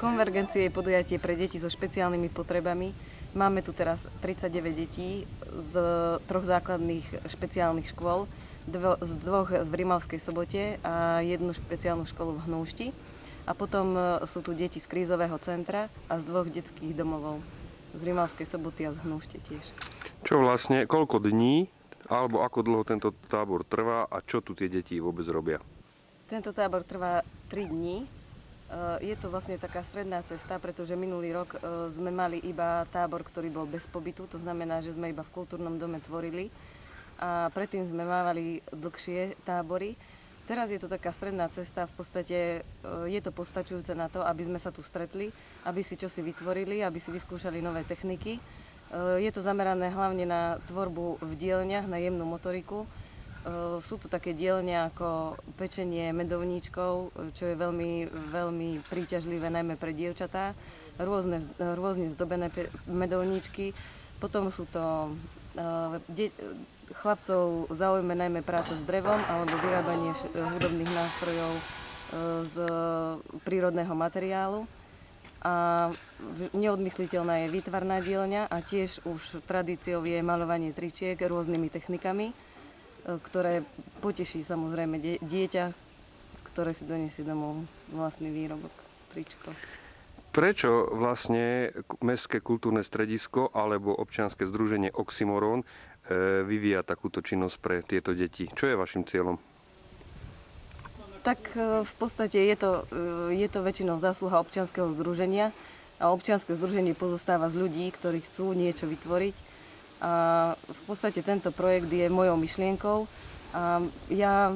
Konvergencie je podujatie pre deti so špeciálnymi potrebami. Máme tu teraz 39 detí z 3 základných špeciálnych škôl, z 2 v Rimavskej Sobote a 1 špeciálnu školu v Hnúšti. A potom sú tu deti z krízového centra a z 2 detských domovov, z Rimavskej Soboty a z Hnúšte tiež. Čo vlastne, koľko dní alebo ako dlho tento tábor trvá a čo tu tie deti vôbec robia? Tento tábor trvá 3 dní. Je to vlastne taká stredná cesta, pretože minulý rok sme mali iba tábor, ktorý bol bez pobytu, to znamená, že sme iba v kultúrnom dome tvorili a predtým sme mávali dlhšie tábory. Teraz je to taká stredná cesta, v podstate je to postačujúce na to, aby sme sa tu stretli, aby si čosi vytvorili, aby si vyskúšali nové techniky. Je to zamerané hlavne na tvorbu v dielňach, na jemnú motoriku. Sú tu také dielne ako pečenie medovníčkov, čo je veľmi, veľmi príťažlivé najmä pre dievčatá, rôzne zdobené medovníčky. Potom sú to chlapcov zaujme najmä práca s drevom alebo vyrábanie hudobných nástrojov z prírodného materiálu. A neodmysliteľná je výtvarná dielňa a tiež už tradíciou je maľovanie tričiek rôznymi technikami, ktoré poteší samozrejme dieťa, ktoré si donesie domov vlastný výrobok, tričko. Prečo vlastne Mestské kultúrne stredisko alebo občianske združenie Oxymoron vyvíja takúto činnosť pre tieto deti? Čo je vašim cieľom? Tak v podstate je to väčšinou zásluha občianskeho združenia a občianske združenie pozostáva z ľudí, ktorí chcú niečo vytvoriť. A v podstate tento projekt je mojou myšlienkou a ja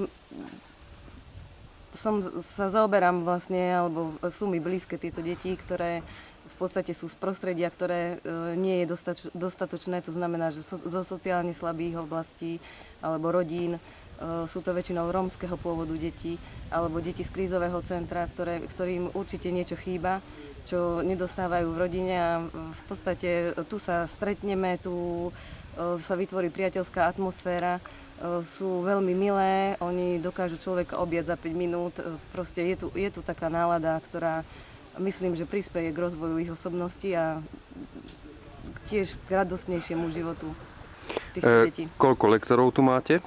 sa zaoberám vlastne, alebo sú mi blízke tieto deti, ktoré v podstate sú z prostredia, ktoré nie je dostatočné, to znamená, že zo sociálne slabých oblastí alebo rodín. Sú to väčšinou rómskeho pôvodu deti alebo deti z krízového centra, ktorým určite niečo chýba, čo nedostávajú v rodine a v podstate tu sa stretneme, tu sa vytvorí priateľská atmosféra, sú veľmi milé, oni dokážu človeka objať za 5 minút, proste je tu taká nálada, ktorá myslím, že prispieje k rozvoju ich osobnosti a tiež k radostnejšiemu životu týchto detí. Koľko lektorov tu máte?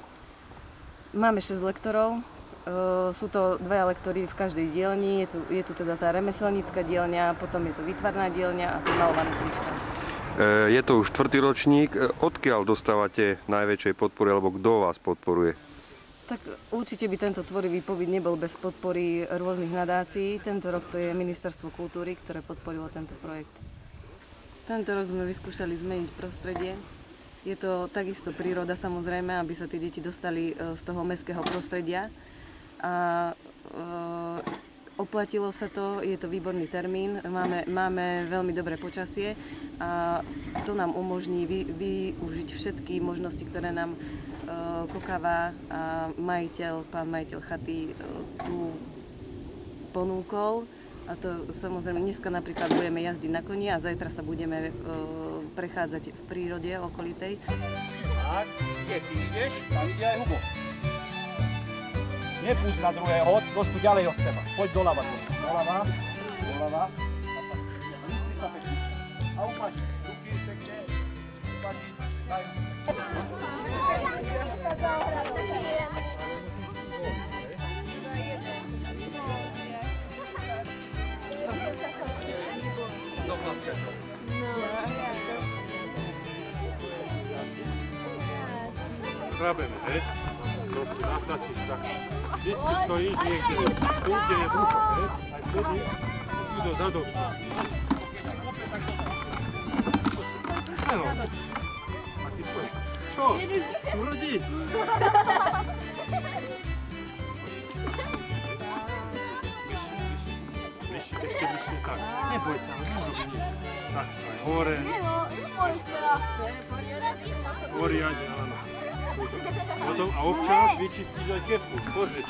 Máme 6 lektorov. Sú to 2 lektory v každej dielni, je tu teda tá remeselnícka dielňa, potom je to výtvarná dielňa a tu malované trička. Je to už 4. ročník, odkiaľ dostávate najväčšej podpory, alebo kto vás podporuje? Tak určite by tento tvorivý pobyt nebol bez podpory rôznych nadácií. Tento rok to je Ministerstvo kultúry, ktoré podporilo tento projekt. Tento rok sme vyskúšali zmeniť prostredie. Je to takisto príroda samozrejme, aby sa tie deti dostali z toho mestského prostredia. A oplatilo sa to, je to výborný termín, máme veľmi dobré počasie a to nám umožní využiť všetky možnosti, ktoré nám Kokava a pán majiteľ chaty tu ponúkol. A to samozrejme, dneska napríklad budeme jazdiť na koni a zajtra sa budeme prechádzať v prírode okolitej. Tak, kde ty ideš, tam ide aj Hugo. Nepúšť na druhého, trošku ďalej od seba. Poď doľava. Doľava. A upači, ruky pekne, upači, daj. Hrabeme, hej? Trošku natlačíš tak. Vždycky stojíš niekde. Tu, kde je sucho, hej? Aj vtedy tu dozadu. Áno. A ty tvoj. Čo? Smrdí. Ešte bližšie, tak. Neboj sa, nerobí nič. Tak, aj hore. Neboj sa. Poriadne, áno. Potom a občas vyčistíš aj kefku. Pozri.